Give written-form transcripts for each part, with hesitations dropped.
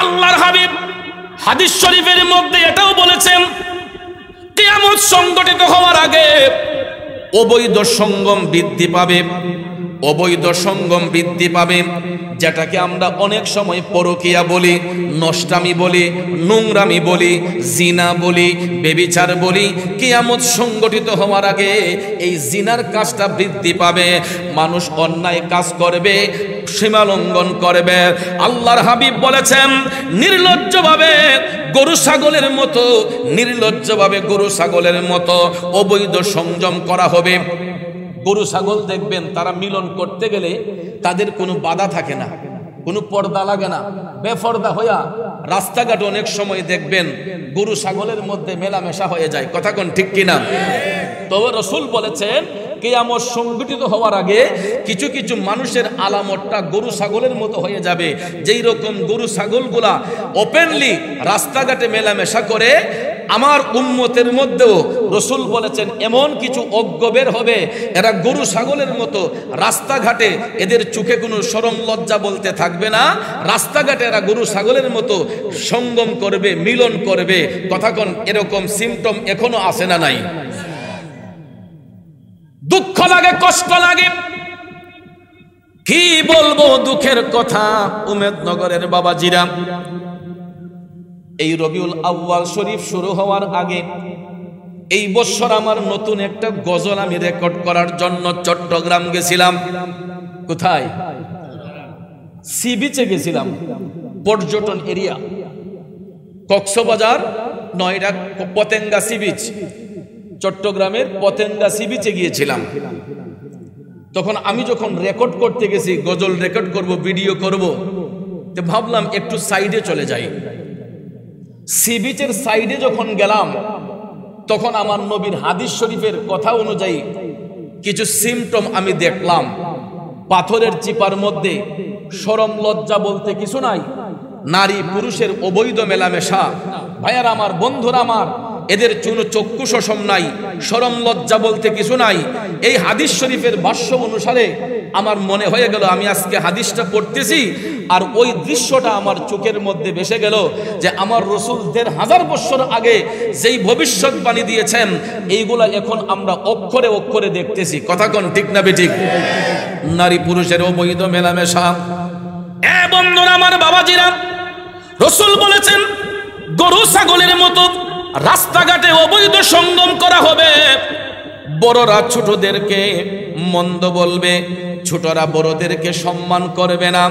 আল্লাহর হাবিব হাদিস শরীফের মধ্যে এটাও বলেছেন, কিয়ামত সংগঠিত হওয়ার আগে অবৈধ সঙ্গম বৃদ্ধি পাবে, অবৈধ সঙ্গম বৃদ্ধি পাবে, যেটাকে আমরা অনেক সময় পরকীয়া বলি, নষ্টামি বলি, নোংরামি বলি, জিনা বলি, বেবিচার বলি। কিয়ামত সংগঠিত হওয়ার আগে এই জিনার কাজটা বৃদ্ধি পাবে, মানুষ অন্যায় কাজ করবে, সীমা লঙ্ঘন করবে। আল্লাহর হাবিব বলেছেন, নির্লজ্জভাবে গরু ছাগলের মতো, নির্লজ্জভাবে গরু ছাগলের মতো অবৈধ সংযম করা হবে। গরু ছাগল দেখবেন তারা মিলন করতে গেলে তাদের কোনো বাধা থাকে না, কোনো পর্দা লাগে না, বেপর্দা হইয়া রাস্তাঘাট অনেক সময় দেখবেন গরু ছাগলের মধ্যে মেলামেশা হয়ে যায়। কথা কোন ঠিক কিনা? তবে রাসূল বলেছেন, কিয়ামত সংগঠিত হওয়ার আগে কিছু কিছু মানুষের আলামতটা গরু ছাগলের মতো হয়ে যাবে। যেই রকম গরু ছাগলগুলা ওপেনলি রাস্তাঘাটে মেলামেশা করে, আমার উম্মতের মধ্যেও রাসূল বলেছেন এমন কিছু অজ্ঞ বের হবে, এরা গরু ছাগলের মতো রাস্তাঘাটে, এদের চোখে কোনো শরম লজ্জা বলতে থাকবে না, রাস্তাঘাটে এরা গরু ছাগলের মতো সঙ্গম করবে, মিলন করবে। কথা কোন এরকম সিমটম এখনো আসে না নাই? দুঃখ লাগে, কষ্ট লাগে, কি বলবো দুঃখের কথা। উমেদনগরের বাবাজিরা, এই রবিউল আউয়াল শরীফ শুরু হওয়ার আগে এই বছর আমার নতুন একটা গজল আমি রেকর্ড করার জন্য চট্টগ্রাম গেছিলাম। কোথায়? সি বিচে গেছিলাম, পর্যটন area, Cox's Bazar, Noida Patenga sea beach, চট্টগ্রামের পতেঙ্গা সি বিচে গিয়েছিলাম। তখন আমি যখন রেকর্ড করতে গেছি, গজল রেকর্ড করব, ভিডিও করব, তো ভাবলাম একটু সাইডে চলে যাই। সি বিচের সাইডে যখন গেলাম, তখন আমার নবীর হাদিস শরীফের কথা অনুযায়ী কিছু সিমটম আমি দেখলাম। পাথরের চিপার মধ্যে শরম লজ্জা বলতে কিছু নাই, নারী পুরুষের অবৈধ মেলামেশা। ভাইয়ার আমার, বন্ধুরা আমার, এদের কোনো চক্ষু শোষণ নাই, শরম লজ্জা বলতে কিছু নাই। এই হাদিস শরীফের ভাষ্য অনুসারে আমার মনে হয়ে গেল, আমি আজকে হাদিসটা পড়তেছি আর ওই দৃশ্যটা আমার চোখের মধ্যে ভেসে গেল, যে আমার রাসূল ১৫০০ বছর আগে যেই ভবিষ্যৎবাণী দিয়েছেন, এইগুলা এখন আমরা অক্ষরে অক্ষরে দেখতেছি। কথা কোন ঠিক না বেঠিক? নারী পুরুষের অবৈধ মেলামেশা। এ বন্ধুরা আমার, বাবাজিরা, রাসূল বলেছেন গরু ছাগলের মতো রাস্তাঘাটে অবৈধ সঙ্গম করা হবে। বড়রা ছোটদেরকে মন্দ বলবে, ছোটরা বড়দেরকে সম্মান করবে না,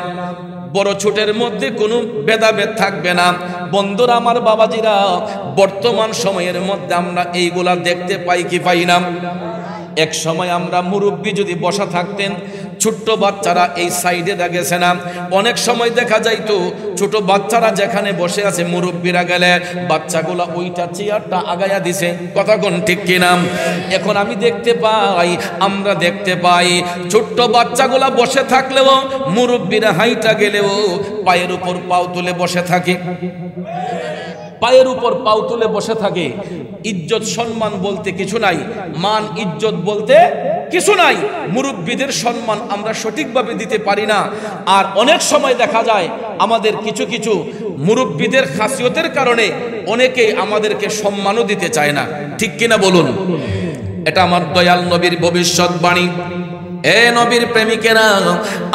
বড় ছোটের মধ্যে কোনো ভেদাভেদ থাকবে না। বন্ধুরা আমার, বাবাজিরা, বর্তমান সময়ের মধ্যে আমরা এইগুলা দেখতে পাই কি পাই না? এক সময় আমরা মুরব্বী যদি বসা থাকতেন, ছোট্ট বাচ্চারা এই সাইডে দেখেছে না, অনেক সময় দেখা যাইতো ছোট বাচ্চারা যেখানে বসে আছে, মুরব্বীরা গেলে বাচ্চাগুলা ওইটা চেয়ারটা আগায়া দিছে। কথা কোন ঠিক কিনা? এখন আমি দেখতে পাই, আমরা দেখতে পাই, ছোট্ট বাচ্চাগুলা বসে থাকলেও মুরব্বীরা হাইটা গেলেও পায়ের উপর পাও তুলে বসে থাকে, পায়ের উপর পাও তুলে বসে থাকে। ইজ্জত সম্মান বলতে কিছু নাই, মান ইজ্জত বলতে কিছু নাই। মুরব্বীদের সম্মান আমরা সঠিকভাবে দিতে পারি না। আর অনেক সময় দেখা যায় আমাদের কিছু কিছু মুরব্বীদের খাসিয়তের কারণে অনেকে আমাদেরকে সম্মানও দিতে চায় না। ঠিক কিনা বলুন? এটা আমার দয়াল নবীর ভবিষ্যৎবাণী। এ নবীর প্রেমিকেরা,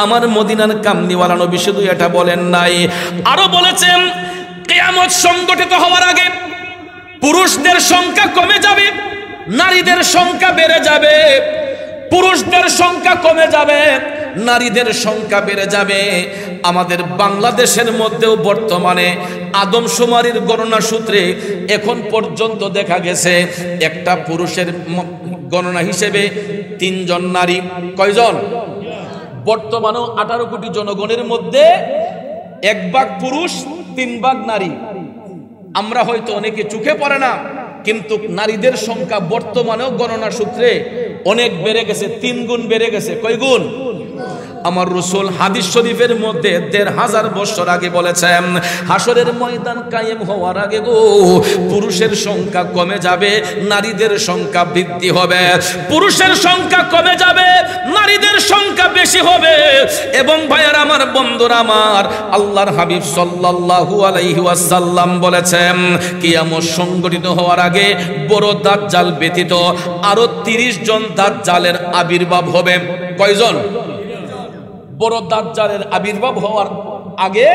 আমার মদিনার কামনিওয়ালা নবী শুধু এটা বলেন নাই, আরো বলেছেন কিয়ামত সংগঠিত হওয়ার আগে পুরুষদের সংখ্যা কমে যাবে, নারীদের সংখ্যা বেড়ে যাবে। পুরুষদের সংখ্যা কমে যাবে, নারীদের সংখ্যা বেড়ে যাবে। আমাদের বাংলাদেশের মধ্যেও বর্তমানে আদমশুমারির গণনা সূত্রে এখন পর্যন্ত দেখা গেছে একটা পুরুষের গণনা হিসেবে ৩ জন নারী। কয়জন? বর্তমানেও 18 কোটি জনগণের মধ্যে 1 ভাগ পুরুষ, 3 ভাগ নারী। আমরা হয়তো অনেকে চোখে পড়ে না, কিন্তু নারীদের সংখ্যা বর্তমানেও গণনা সূত্রে অনেক বেড়ে গেছে, 3 গুণ বেড়ে গেছে। কয় গুণ? আমার রাসূল হাদিস শরীফের মধ্যে ১৫০০ বছর আগে বলেছেন, হাসরের ময়দান কায়েম হওয়ার আগে গো পুরুষের সংখ্যা কমে যাবে, নারীদের সংখ্যা বৃদ্ধি হবে। পুরুষের সংখ্যা কমে যাবে, নারীদের সংখ্যা বেশি হবে। এবং ভাইয়ার আমার, বন্ধুরা আমার, আল্লাহর হাবিব সাল্লাল্লাহু আলাইহি ওয়াসাল্লাম বলেছেন কিয়ামত সংগঠিত হওয়ার আগে বড় দাজ্জাল ব্যতীত আরো ৩০ জন দাজ্জালের আবির্ভাব হবে। কয়জন? বড় দাজ্জালের আবির্ভাব হওয়ার আগে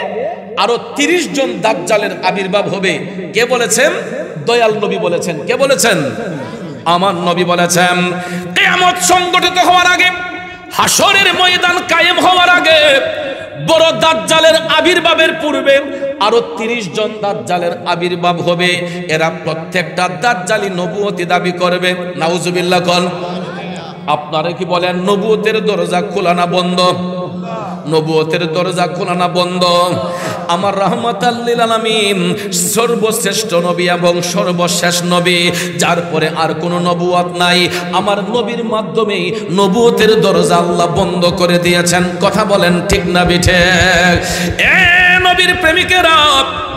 আরো ৩০ জন দাজ্জালের আবির্ভাব হবে। কে বলেছেন? দয়াল নবী বলেছেন। কে বলেছেন? আমার নবী বলেছেন কিয়ামত সংগঠিত হওয়ার আগে, হাসরের ময়দান কায়েম হওয়ার আগে, বড় দাজ্জালের আবির্ভাবের পূর্বে আরো ৩০ জন দাজ্জালের আবির্ভাব হবে। এরা প্রত্যেকটা দাজ্জালি নবুয়তি দাবি করবে। নাউজুবিল্লাহ কোন। আপনারা কি বলেন নবুয়তের দরজা খোলা না বন্ধ? নবুয়তের দরজা খোলা না বন্ধ? আমার রাহমাতাল লিল আলামিন সর্বশ্রেষ্ঠ নবী এবং সর্বশেষ নবী, যার পরে আর কোনো নবুয়ত নাই। আমার নবীর মাধ্যমে নবুয়তের দরজা আল্লাহ বন্ধ করে দিয়েছেন। কথা বলেন ঠিক না বিঠে? এ নবীর প্রেমিকেরা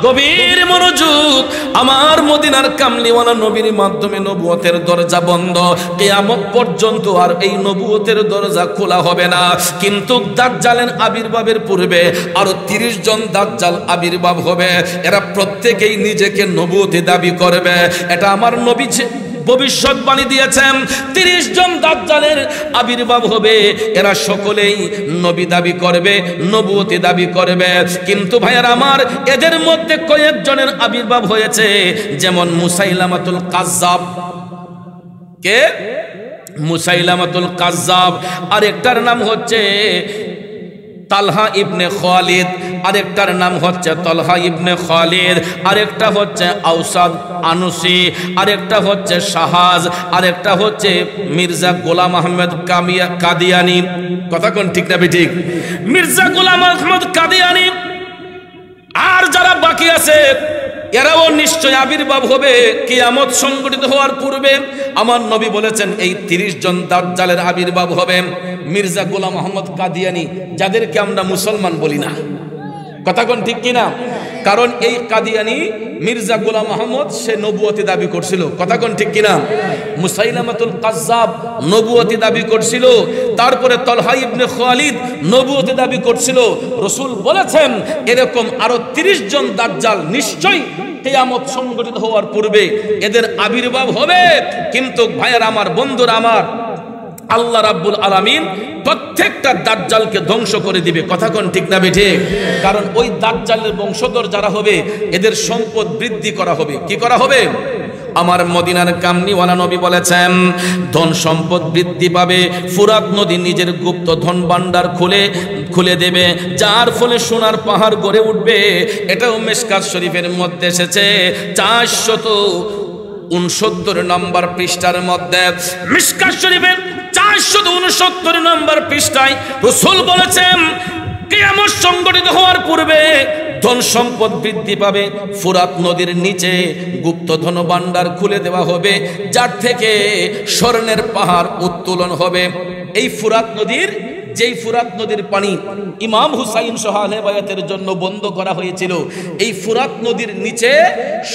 গভীর মনোযোগ, আমার মদিনার কামলিওয়ালা নবীর মাধ্যমে নবুয়তের দরজা বন্ধ। কিয়ামত পর্যন্ত আর এই নবুয়তের দরজা খোলা হবে না। কিন্তু দাজ্জালের আবির্ভাবের পূর্বে আরো ৩০ জন দাজ্জাল আবির্ভাব হবে। এরা প্রত্যেকেই নিজেকে নবুয়তি দাবি করবে। এটা আমার নবী ভবিষ্যৎবাণী দিয়েছেন, ৩০ জন দাজ্জালের আবির্ভাব হবে। এরা সকলেই নবী দাবি করবে, নবুয়তি দাবি করবে। কিন্তু ভাইয়ার আমার, এদের মধ্যে কয়েকজনের আবির্ভাব হয়েছে, যেমন মুসাইলামাতুল কাজ্জাব। কে? মুসাইলামাতুল কাজ্জাব। আরেকটার নাম হচ্ছে তালহা ইবনে খালিদ, আরেকটার নাম হচ্ছে তালহা ইবনে খালিদ, আরেকটা হচ্ছে আওসাদ আনুসি, আরেকটা হচ্ছে শাহাজ, আরেকটা হচ্ছে মির্জা গোলাম আহমেদ কাদিয়ানি। কথা কোন ঠিক না ঠিক? মির্জা গোলাম আহমেদ কাদিয়ানি আর যারা বাকি আছে এরাও নিশ্চয় আবির্ভাব হবে কিয়ামত সংগঠিত হওয়ার পূর্বে। আমার নবী বলেছেন এই ৩০ জন দাজ্জালের আবির্ভাব হবে। মির্জা গোলাম আহমদ কাদিয়ানি, যাদেরকে আমরা মুসলমান বলি না। কথা কোন ঠিক কিনা? কারণ এই কাদিয়ানি মির্জা গোলাম আহমদ সে নবুয়তি দাবি করছিল। কথা কোন ঠিক কিনা? মুসাইলামাতুল কাজ্জাব নবুয়তি দাবি করছিল। তারপরে তালহা ইবনে খালিদ নবুয়তি দাবি করছিল। রাসূল বলেছেন এরকম আরো ৩০ জন দাজ্জাল নিশ্চয়ই কিয়ামত সংগঠিত হওয়ার পূর্বে এদের আবির্ভাব হবে। কিন্তু ভাইয়ার আমার, বন্ধুরা আমার, আল্লাহ রাব্বুল আলামিন প্রত্যেকটা দাজ্জালকে ধ্বংস করে দিবে। কথা কোন ঠিক না বেঠিক? কারণ ওই দাজ্জালের বংশধর যারা হবে এদের সম্পদ বৃদ্ধি করা হবে। কি করা হবে? আমার মদিনার কামলিওয়ালা নবী বলেছেন ধন সম্পদ বৃদ্ধি পাবে। ফুরাত নদী নিজের গুপ্ত ধন ভান্ডার খুলে দেবে, যার ফলে সোনার পাহাড় গড়ে উঠবে। এটাও মিশকাত শরীফের মধ্যে এসেছে 469 নম্বর পৃষ্ঠার মধ্যে। মিশকাত শরীফের 469 নম্বর পৃষ্ঠায় রাসূল বলেছেন কিয়ামত সংগঠিত হওয়ার পূর্বে ধন সম্পদ বৃদ্ধি পাবে। ফুরাত নদীর নিচে গুপ্ত ধন ভান্ডার খুলে দেওয়া হবে, যার থেকে স্বর্ণের পাহাড় উত্তোলন হবে। এই ফুরাত নদীর, যেই ফুরাত নদীর পানি ইমাম হুসাইন সহ আহলে বায়াতের জন্য বন্ধ করা হয়েছিল, এই ফুরাত নদীর নিচে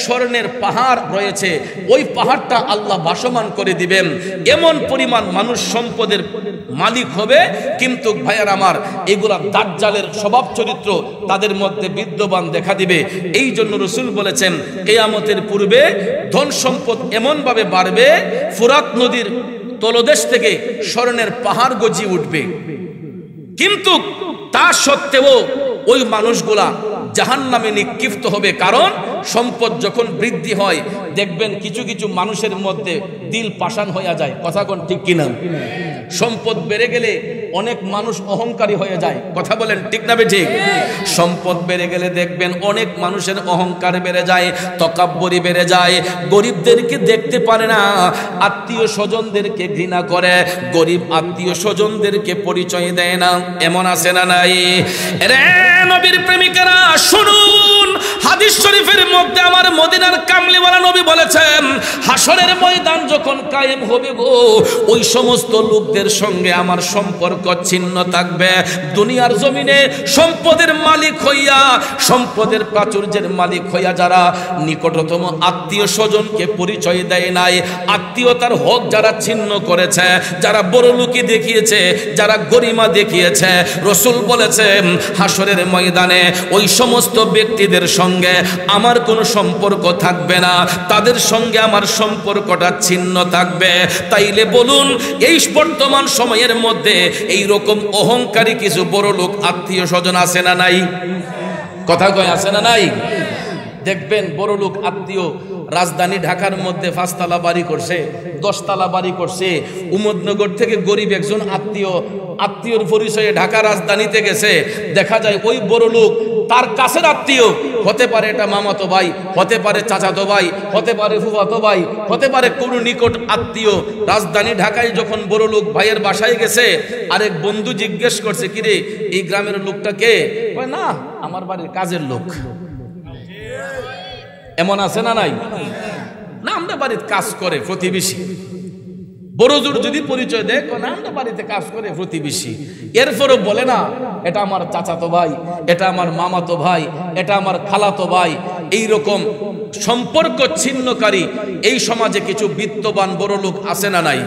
স্বর্ণের পাহাড় রয়েছে। ওই পাহাড়টা আল্লাহ ভাসমান করে দিবেন। এমন পরিমাণ মানুষ সম্পদের মালিক হবে। কিন্তু ভাইয়ার আমার, এগুলা দাজ্জালের স্বভাব চরিত্র তাদের মধ্যে বিদ্যমান দেখা দিবে। এই জন্য রাসূল বলেছেন কিয়ামতের পূর্বে ধন সম্পদ এমন ভাবে বাড়বে, ফুরাত নদীর তলদেশ থেকে স্বর্ণের পাহাড় গজিয়ে উঠবে। কিন্তু তা সত্ত্বেও ওই মানুষগুলা জাহান্নামে নিক্ষিপ্ত হবে। কারণ সম্পদ যখন বৃদ্ধি হয় দেখবেন কিছু কিছু মানুষের মধ্যে দিল পাষাণ হয়ে যায়। কথা কোন ঠিক কিনা? সম্পদ বেড়ে গেলে অনেক মানুষ অহংকারী হয়ে যায়। কথা বলেন ঠিক না ঠিক? সম্পদ বেড়ে গেলে দেখবেন অনেক মানুষের অহংকার বেড়ে যায়, তকাব্বুরি বেড়ে যায়। গরিবদেরকে দেখতে পারে না, আত্মীয় স্বজনদেরকে ঘৃণা করে, গরিব আত্মীয় স্বজনদেরকে পরিচয় দেয় না। এমন আছে না নাই? রে নবীর প্রেমিকেরা শুনুন, হাদিস শরীফের মধ্যে আমার মদিনার কামলিওয়ালা নবী বলেছেন, হাসরের ময়দান যখন কায়েম হবে গো, ওই সমস্ত লোকদের সঙ্গে আমার সম্পর্ক ছিন্ন থাকবে। দুনিয়ার জমিনে সম্পদের মালিক হইয়া, সম্পদের প্রাচুর্যের মালিক হইয়া যারা নিকটতম আত্মীয় স্বজনকে পরিচয় দেয় নাই, আত্মীয়তার হক যারা ছিন্ন করেছে, যারা বড়লোকি দেখিয়েছে, যারা গরিমা দেখিয়েছে, রাসূল বলেছেন হাসরের ময়দানে ওই সমস্ত ব্যক্তিদের সঙ্গে আমার কোনো সম্পর্ক থাকবে না, তাদের সঙ্গে আমার সম্পর্কটা ছিন্ন থাকবে। তাইলে বলুন, এই বর্তমান সময়ের মধ্যে এই রকম অহংকারী কিছু বড় লোক আত্মীয় স্বজন আছে না নাই? কথা কয় আছে না নাই? দেখবেন বড় লোক আত্মীয় রাজধানী ঢাকার মধ্যে 5 তলা বাড়ি করছে, 10 তলা বাড়ি করছে। উমদনগর থেকে গরিব একজন আত্মীয়র পরিচয়ে ঢাকা রাজধানীতে গেছে, দেখা যায় ওই বড় লোক তার কাছের আত্মীয় হতে পারে, এটা মামাতো ভাই, হতে পারে চাচাতো ভাই, হতে পারে ফুফাতো ভাই, হতে পারে কোনো নিকট আত্মীয়। রাজধানী ঢাকায় যখন বড় লোক ভাইয়ের বাসায় গেছে, আরেক বন্ধু জিজ্ঞেস করছে, কিরে এই গ্রামের লোকটা কে? কয় না, আমার বাড়ির কাজের লোক। এমন আছে না নাই? না, আমরা বাড়িতে কাজ করে প্রতিবেশী। বড়জোর যদি পরিচয় দেয়, না আমরা বাড়িতে কাজ করে প্রতিবেশী। এরপরও বলে না এটা আমার চাচাতো ভাই, এটা আমার মামাতো ভাই, এটা আমার খালাতো ভাই। এইরকম সম্পর্ক ছিন্নকারী এই সমাজে কিছু বিত্তবান বড় লোক আছে না নাই?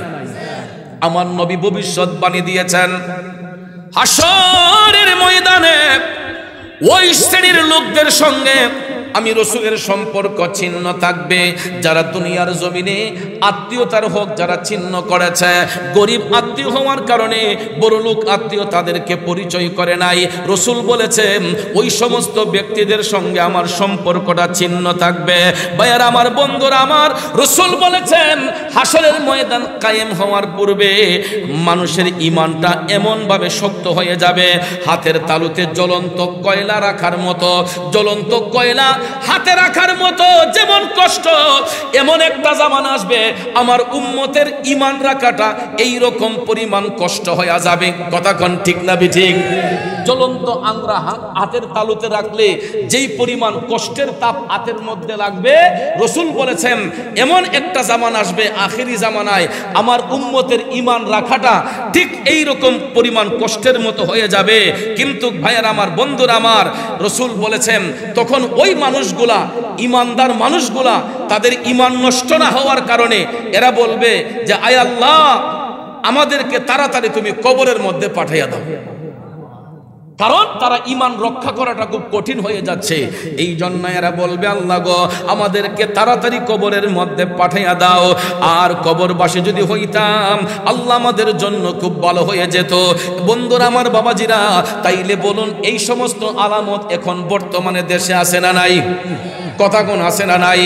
আমার নবী ভবিষ্যৎবাণী দিয়েছেন, হাসরের ময়দানে ওই শ্রেণীর লোকদের সঙ্গে আমি রাসূলের সম্পর্ক ছিন্ন থাকবে যারা দুনিয়ার জমিনে আত্মীয়তার হক যারা ছিন্ন করেছে। গরিব আত্মীয় হওয়ার কারণে বড় লোক আত্মীয় তাদেরকে পরিচয় করে নাই। রাসূল বলেছেন ওই সমস্ত ব্যক্তিদের সঙ্গে আমার সম্পর্কটা ছিন্ন থাকবে। ভাইয়ারা আমার, বন্ধুরা আমার, রাসূল বলেছেন হাসরের ময়দান কায়েম হওয়ার পূর্বে মানুষের ঈমানটা এমন ভাবে শক্ত হয়ে যাবে, হাতের তালুতে জ্বলন্ত কয়লা রাখার মতো। জ্বলন্ত কয়লা হাতে রাখার মতো যেমন কষ্ট, এমন একটা জামানা আসবে আমার উম্মতের ঈমান রাখাটা এই রকম পরিমাণ কষ্ট হয়ে যাবে। কথা কোন ঠিক না ঠিক? জ্বলন্ত আংরা হাতের তালুতে রাখলে যেই পরিমাণ কষ্টের তাপ হাতের মধ্যে লাগবে, রাসূল বলেছেন এমন একটা জামানা আসবে আখেরি জামানায় আমার উম্মতের ঈমান রাখাটা ঠিক এই রকম পরিমাণ কষ্টের মতো হয়ে যাবে। কিন্তু ভাইয়েরা আমার, বন্ধুরা আমার, রাসূল বলেছেন তখন ওই মানুষগুলা, ঈমানদার মানুষগুলা, তাদের ঈমান নষ্ট না হওয়ার কারণে এরা বলবে যে আয় আল্লাহ, আমাদেরকে তাড়াতাড়ি তুমি কবরের মধ্যে পাঠাইয়া দাও। কারণ তারা ঈমান রক্ষা করাটা খুব কঠিন হয়ে যাচ্ছে। এই জন্য এরা বলবে আল্লাহ গো, আমাদেরকে তাড়াতাড়ি কবরের মধ্যে পাঠাইয়া দাও। আর কবরবাসী যদি হইতাম, আল্লাহ আমাদের জন্য খুব ভালো হয়ে যেত। বন্ধুরা আমার, বাবাজিরা, তাইলে বলুন এই সমস্ত আলামত এখন বর্তমানে দেশে আছে না নাই? কথা কোন আছে না নাই?